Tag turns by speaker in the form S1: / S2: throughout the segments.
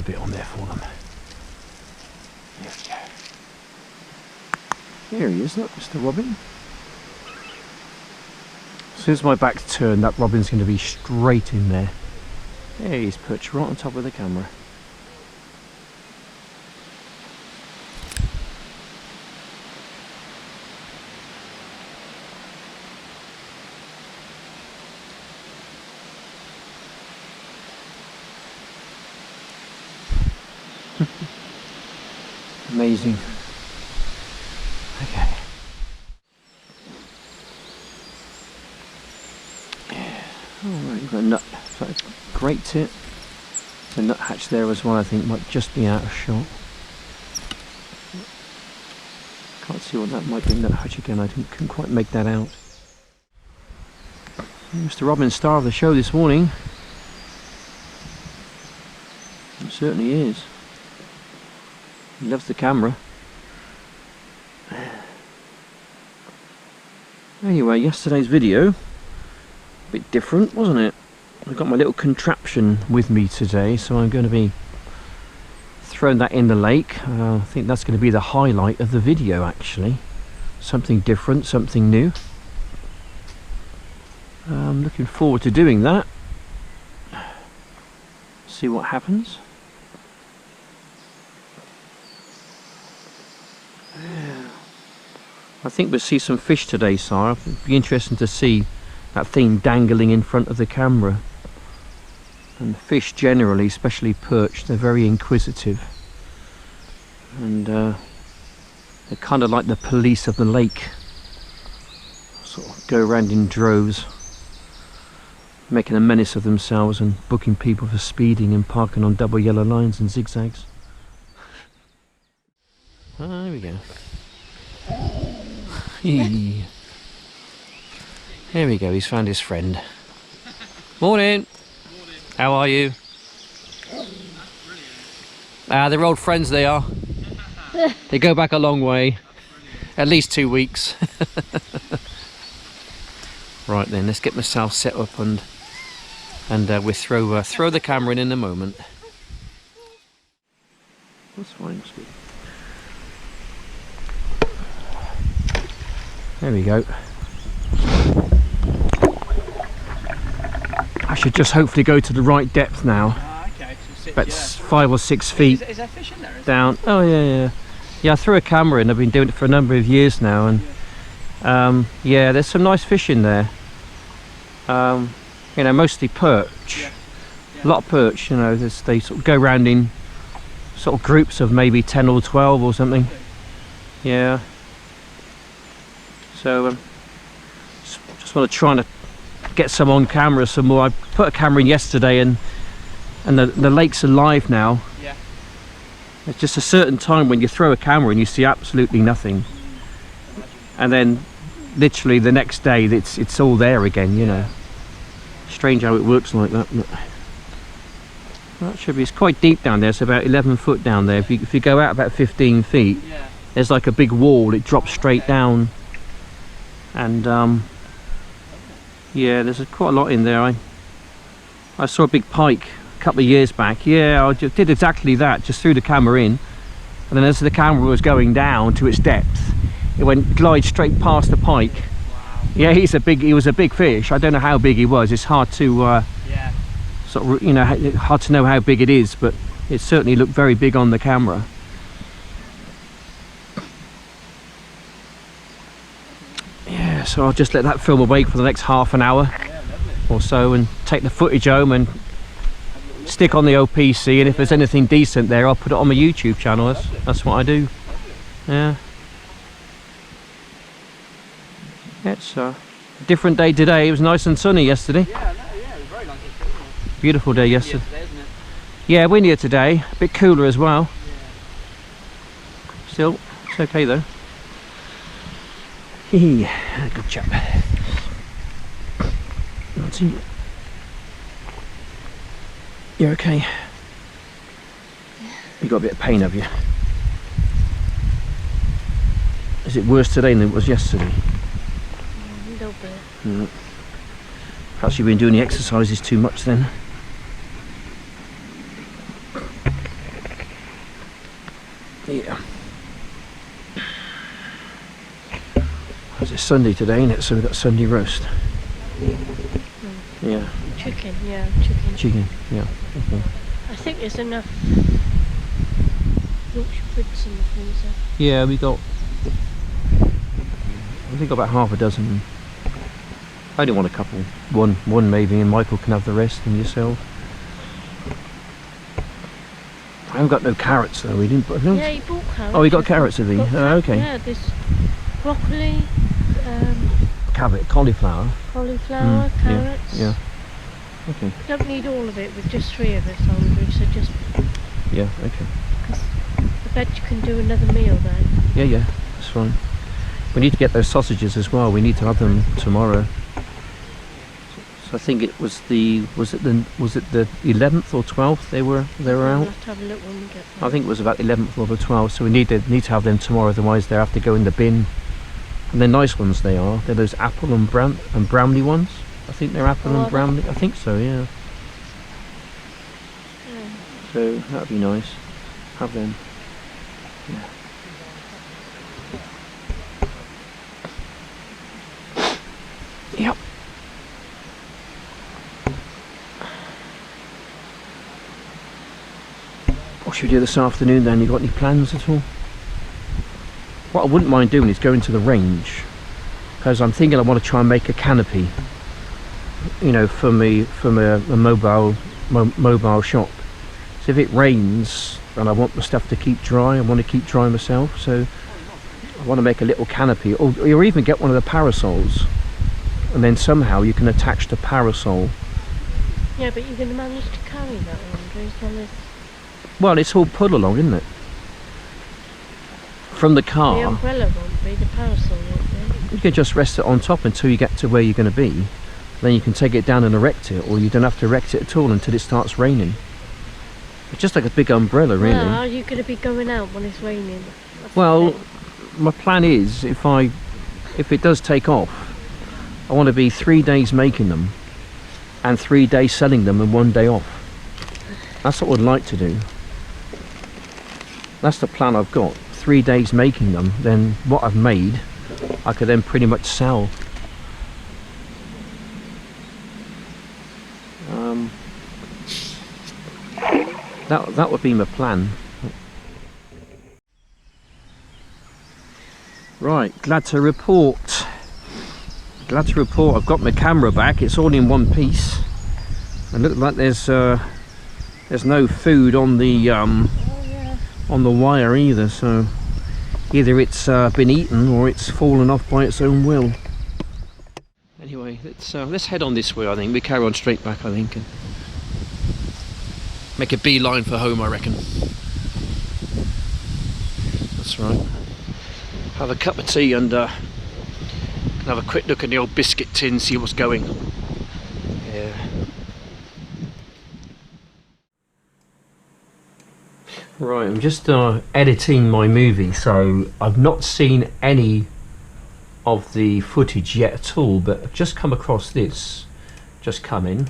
S1: a bit on there for them. There we go. There he is, look, Mr. Robin. As soon as my back's turned, that robin's going to be straight in there. There he's perched right on top of the camera. Amazing. Okay. Alright, you've got a nut. So great tip. The nut hatch there as well, I think, might just be out of shot. Can't see what that might be. Nut hatch again, I couldn't quite make that out. Mr. Robin, star of the show this morning. It certainly is. He loves the camera. Anyway, yesterday's video, a bit different, wasn't it? I've got my little contraption with me today, so I'm going to be throwing that in the lake. I think that's going to be the highlight of the video, actually. Something different, something new. I'm looking forward to doing that. See what happens. I think we'll see some fish today, Sarah. It'd be interesting to see that thing dangling in front of the camera. And fish generally, especially perch, they're very inquisitive. And they're kind of like the police of the lake. Sort of go around in droves, making a menace of themselves and booking people for speeding and parking on double yellow lines and zigzags. Ah, there we go. There we go, he's found his friend. Morning! Morning. How are you? They're old friends, they are. They go back a long way. At least 2 weeks. Right then, let's get myself set up and we'll throw the camera in a moment. That's fine, that's good. There we go. I should just hopefully go to the right depth now.
S2: Okay. So
S1: About 5 or 6 feet
S2: is there fish in there?
S1: down. Oh yeah. Yeah, I threw a camera in. I've been doing it for a number of years now, and yeah, there's some nice fish in there. You know, mostly perch. A lot of perch. You know, they sort of go around in sort of groups of maybe 10 or 12 or something. Yeah. So just want to try and get some on camera some more. I put a camera in yesterday, and the lake's alive now.
S2: Yeah.
S1: It's just a certain time when you throw a camera and you see absolutely nothing, and then literally the next day it's all there again. You know, strange how it works like that. But that should be. It's quite deep down there. It's about 11 foot down there. If you go out about 15 feet, there's like a big wall. It drops straight down. And yeah, there's quite a lot in there. I saw a big pike a couple of years back. Yeah, I did exactly that. Just threw the camera in, and then as the camera was going down to its depth, it went glide straight past the pike.
S2: Wow.
S1: Yeah, he was a big fish. I don't know how big he was. It's hard to sort of, you know, hard to know how big it is, but it certainly looked very big on the camera. So I'll just let that film awake for the next half an hour or so, and take the footage home and stick on the OPC, and if there's anything decent there, I'll put it on my YouTube channel. That's what I do. Yeah. It's a different day today. It was nice and sunny yesterday.
S2: Yeah, it was very nice.
S1: Beautiful day yesterday.
S2: Today, isn't it?
S1: Yeah, windier today. A bit cooler as well.
S2: Yeah.
S1: Still, it's okay though. Good chap. You're okay? Yeah. You got a bit of pain, have you? Is it worse today than it was yesterday?
S3: A little bit.
S1: Mm. Perhaps you've been doing the exercises too much then. It's Sunday today, isn't it? So we've got Sunday roast. Yeah.
S3: Chicken, yeah, chicken.
S1: Chicken, yeah. Okay.
S3: I think there's enough Yorkshire puddings in the freezer.
S1: Yeah, we got. I think about half a dozen. I only want a couple. One maybe, and Michael can have the rest, and yourself. I haven't got no carrots though. We didn't put. No.
S3: Yeah, he bought carrots.
S1: Oh, he got carrots, have he? Oh, okay.
S3: Yeah, there's broccoli,
S1: Cauliflower.
S3: cauliflower, carrots.
S1: Yeah. Okay.
S3: Don't need all of it with just 3 of us hungry, so just.
S1: Yeah. Okay.
S3: I bet you can do another meal then.
S1: Yeah. That's fine. We need to get those sausages as well. We need to have them tomorrow. So I think it was the 11th or 12th they were out.
S3: We'll have to have a look when we get there.
S1: I think it was about the 11th or the 12th. So we need to have them tomorrow. Otherwise they have to go in the bin. And they're nice ones. They are. They're those apple and Bramley ones. I think they're apple and Bramley. I think so. Yeah. So that'd be nice. Have them. Yeah. Yep. What should we do this afternoon then? You got any plans at all? What I wouldn't mind doing is going to the range, because I'm thinking I want to try and make a canopy, you know, for a mobile shop. So if it rains and I want the stuff to keep dry, I want to keep dry myself, so I want to make a little canopy, or even get one of the parasols, and then somehow you can attach the parasol.
S3: Yeah, but you're going to manage to carry that, Andrew, as well as...
S1: Well, it's all pull along, isn't it? From the car.
S3: The umbrella won't be, the parasol won't be.
S1: You can just rest it on top until you get to where you're going to be. Then you can take it down and erect it, or you don't have to erect it at all until it starts raining. It's just like a big umbrella, really.
S3: Well, are you going to be going out when it's raining?
S1: Well, my plan is, if it does take off, I want to be 3 days making them and 3 days selling them and 1 day off. That's what I'd like to do. That's the plan I've got. 3 days making them, then what I've made I could then pretty much sell. That would be my plan. Right, glad to report I've got my camera back. It's all in one piece. It looks like there's no food on the wire either, so either it's been eaten or it's fallen off by its own will. Anyway, let's head on this way. I think we carry on straight back, I think, and make a beeline for home, I reckon. That's right. Have a cup of tea and have a quick look at the old biscuit tin, see what's going. Yeah. Right, I'm just editing my movie, so I've not seen any of the footage yet at all, but I've just come across this, just come in,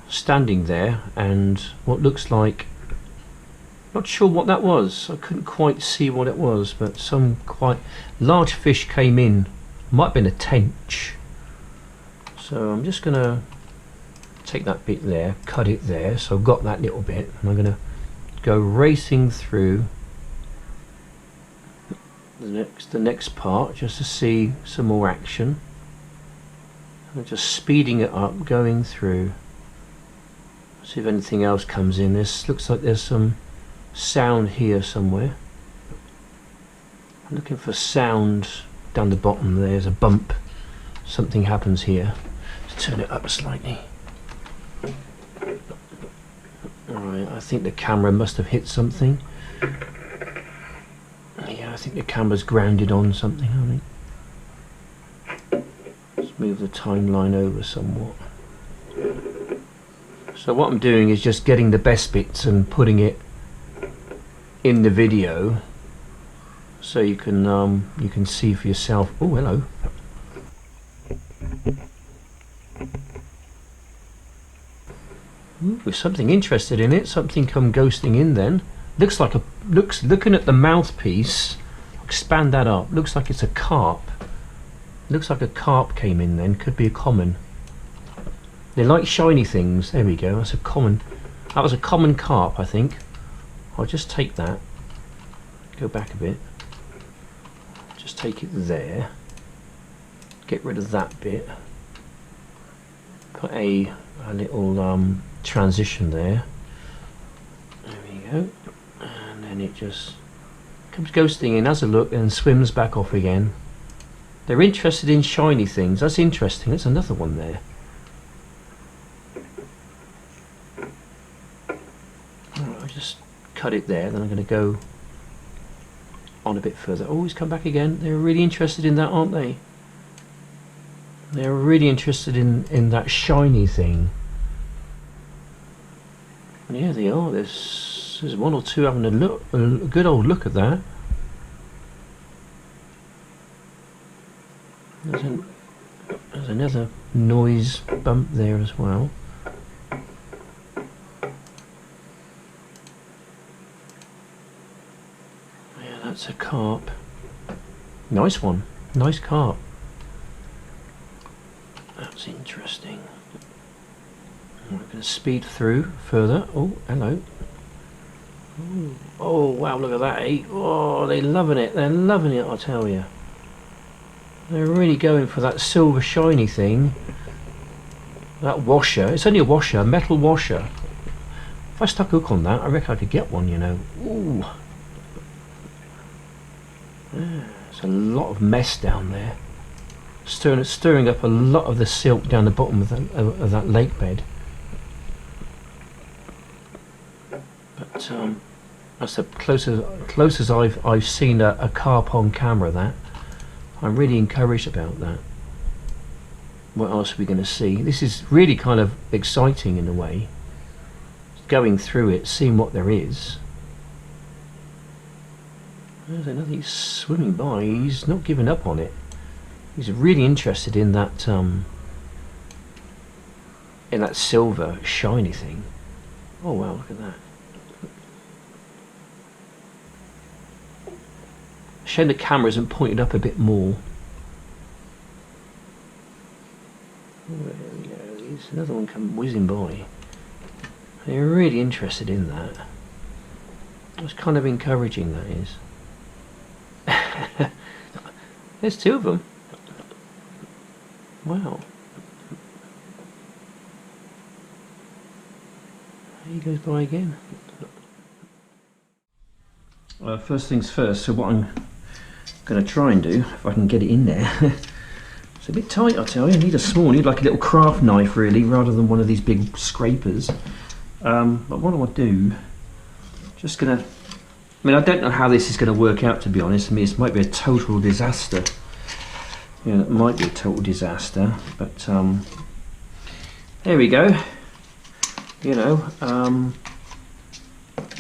S1: standing there, and what looks like, not sure what that was, I couldn't quite see what it was, but some quite large fish came in, might have been a tench. So I'm just going to take that bit there, cut it there, so I've got that little bit, and I'm going to go racing through the next part just to see some more action. I'm just speeding it up, going through, see if anything else comes in. This looks like there's some sound here somewhere. I'm looking for sound down the bottom. There's a bump, something happens here. Let's turn it up slightly. Alright, I think the camera must have hit something. Yeah, I think the camera's grounded on something, I think. Let's move the timeline over somewhat. So what I'm doing is just getting the best bits and putting it in the video so you can see for yourself. Oh, hello. Ooh, there's something interested in it. Something come ghosting in then. Looking at the mouthpiece, expand that up, looks like it's a carp. Looks like a carp came in then, could be a common. They like shiny things. There we go, that's a common. That was a common carp, I think. I'll just take that. Go back a bit. Just take it there. Get rid of that bit. Put a little transition there. There we go. And then it just comes ghosting in, has a look, and swims back off again. They're interested in shiny things. That's interesting. There's another one there. I'll just cut it there. Then I'm going to go on a bit further. Oh, he's come back again. They're really interested in that, aren't they? They're really interested in that shiny thing. And yeah, they are. There's one or two having a good old look at that. There's another noise bump there as well. Yeah, that's a carp. Nice one. Nice carp. That's interesting. We're going to speed through further. Oh, hello. Ooh. Oh, wow, look at that, eh? Oh, they're loving it. They're loving it, I'll tell you. They're really going for that silver shiny thing. That washer. It's only a washer, a metal washer. If I stuck a hook on that, I reckon I could get one, you know. Ooh. Yeah, there's a lot of mess down there. Stirring up a lot of the silt down the bottom of that lake bed. But that's the closest I've seen a carp on camera. That I'm really encouraged about that. What else are we going to see? This is really kind of exciting in a way. Going through it, seeing what there is. There's another. He's swimming by. He's not giving up on it. He's really interested in that silver shiny thing. Oh wow, look at that. Shame the camera isn't pointed up a bit more. There we go. There's another one come whizzing by. They're really interested in that. It's kind of encouraging, that is. There's two of them. Wow. He goes by again. First things first, so what I'm going to try and do, if I can get it in there, it's a bit tight, I tell you. I need like a little craft knife really, rather than one of these big scrapers. But what do I do? Just going to, I mean, I don't know how this is going to work out, to be honest. I mean, this might be a total disaster. Yeah, it might be a total disaster, but there we go. You know,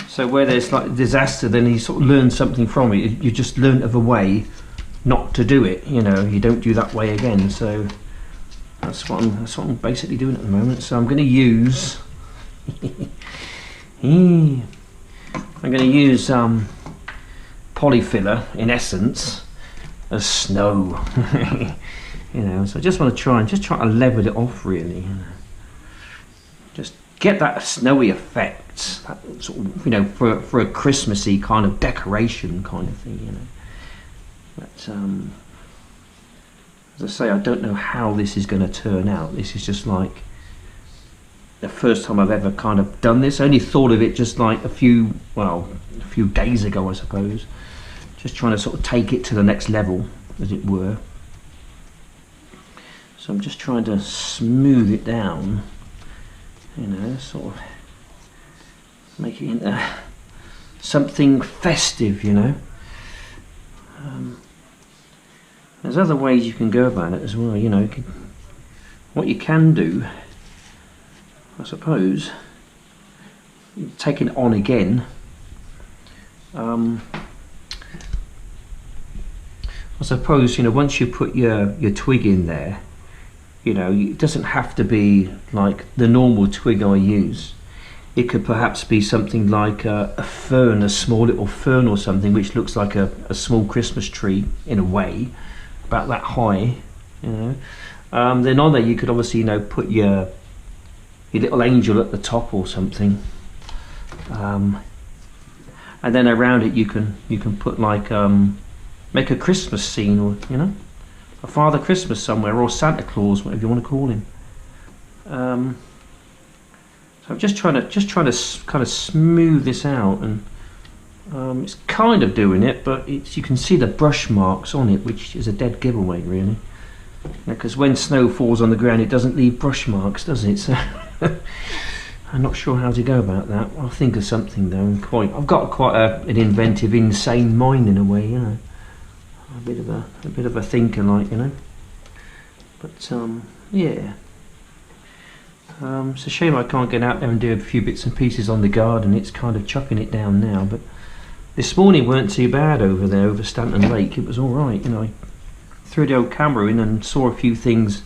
S1: so where there's like a disaster, then you sort of learn something from it. You just learn of a way not to do it. You know, you don't do that way again. So that's what I'm basically doing at the moment. So I'm going to use polyfiller in essence. As snow. You know, so I just want to try to level it off really, you know. Just get that snowy effect, that sort of, you know, for a Christmassy kind of decoration kind of thing, you know. But as I say, I don't know how this is going to turn out. This is just like the first time I've ever kind of done this. I only thought of it just like a few days ago, I suppose. Just trying to sort of take it to the next level, as it were. So I'm just trying to smooth it down, you know, sort of make it into something festive, you know. There's other ways you can go about it as well, you know. What you can do, I suppose, take it on again. I suppose, you know, once you put your twig in there, you know, it doesn't have to be like the normal twig I use. It could perhaps be something like a fern, a small little fern or something, which looks like a small Christmas tree in a way, about that high. you know. Then on there you could obviously, you know, put your little angel at the top or something, and then around it you can put like make a Christmas scene, or you know, a Father Christmas somewhere, or Santa Claus, whatever you want to call him. So I'm just trying to kind of smooth this out, and it's kind of doing it, but you can see the brush marks on it, which is a dead giveaway really, because when snow falls on the ground it doesn't leave brush marks, does it? So I'm not sure how to go about that. I'll think of something though. I've got quite an inventive, insane mind in a way, you know. A bit of a thinker, like, you know. But yeah. It's a shame I can't get out there and do a few bits and pieces on the garden. It's kind of chucking it down now, but this morning weren't too bad over there, over Stanton Lake. It was all right, you know. I threw the old camera in and saw a few things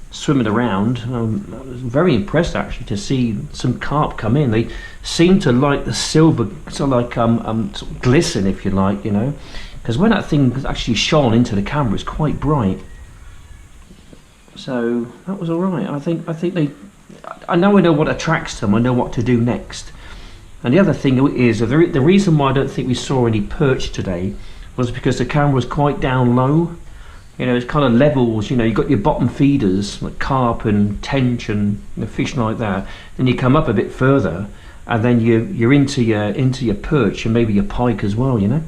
S1: swimming around. I was very impressed actually to see some carp come in. They seem to like the silver, sort of like sort of glisten, if you like, you know, because when that thing actually shone into the camera, it's quite bright. So that was all right. I think I know what attracts them. I know what to do next. And the other thing is, the reason why I don't think we saw any perch today was because the camera was quite down low. You know, it's kind of levels. You know, you've got your bottom feeders like carp and tench and, you know, fish like that. Then you come up a bit further, and then you're into your perch and maybe your pike as well. You know.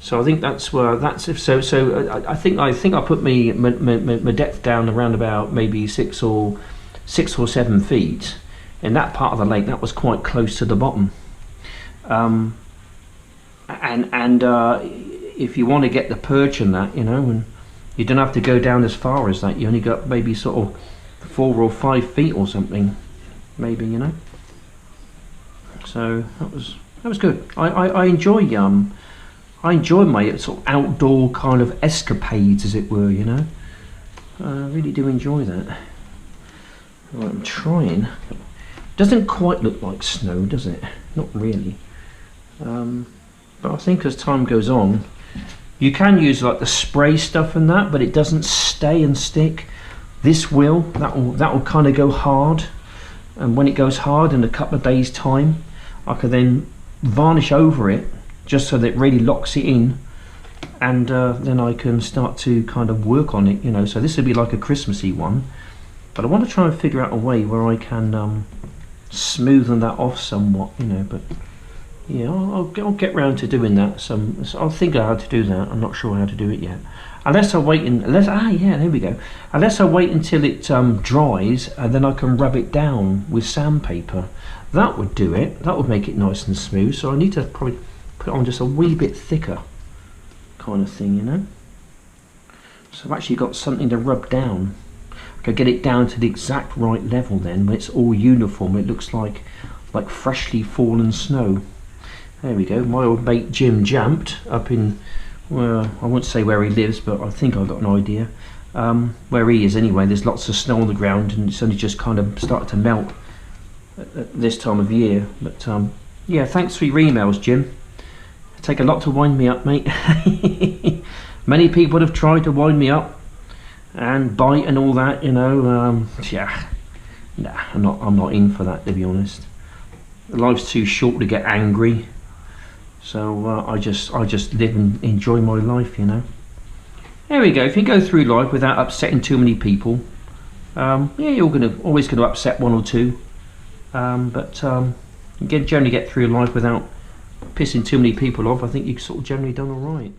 S1: So I think that's where I think I put my depth down around about maybe 6 or 7 feet. In that part of the lake, that was quite close to the bottom. And if you want to get the perch and that, you know, and you don't have to go down as far as that. You only got maybe sort of 4 or 5 feet or something, maybe, you know. So that was good. I enjoy my sort of outdoor kind of escapades, as it were, you know. I really do enjoy that. Right, I'm trying. Doesn't quite look like snow, does it? Not really. But I think as time goes on, you can use like the spray stuff and that, but it doesn't stay and stick. This will. That will kind of go hard, and when it goes hard in a couple of days' time, I can then varnish over it just so that it really locks it in, and then I can start to kind of work on it, you know. So this would be like a Christmassy one, but I want to try and figure out a way where I can smoothen that off somewhat, you know. But yeah, I'll get round to doing that. So I'll think of how to do that. I'm not sure how to do it yet. Unless I wait there we go. Unless I wait until it dries, and then I can rub it down with sandpaper. That would do it. That would make it nice and smooth. So I need to probably put it on just a wee bit thicker kind of thing, you know. So I've actually got something to rub down. I can get it down to the exact right level then, when it's all uniform. It looks like freshly fallen snow. There we go. My old mate Jim jumped up in, well, I won't say where he lives, but I think I've got an idea. Where he is anyway, there's lots of snow on the ground, and it's only just kind of started to melt at this time of year. But yeah, thanks for your emails, Jim. It take a lot to wind me up, mate. Many people have tried to wind me up and bite and all that, you know. Yeah, nah, I'm not in for that, to be honest. Life's too short to get angry. So I just live and enjoy my life, you know. There we go. If you go through life without upsetting too many people, yeah, you're always going to upset one or two, but you generally get through life without pissing too many people off. I think you've sort of generally done all right.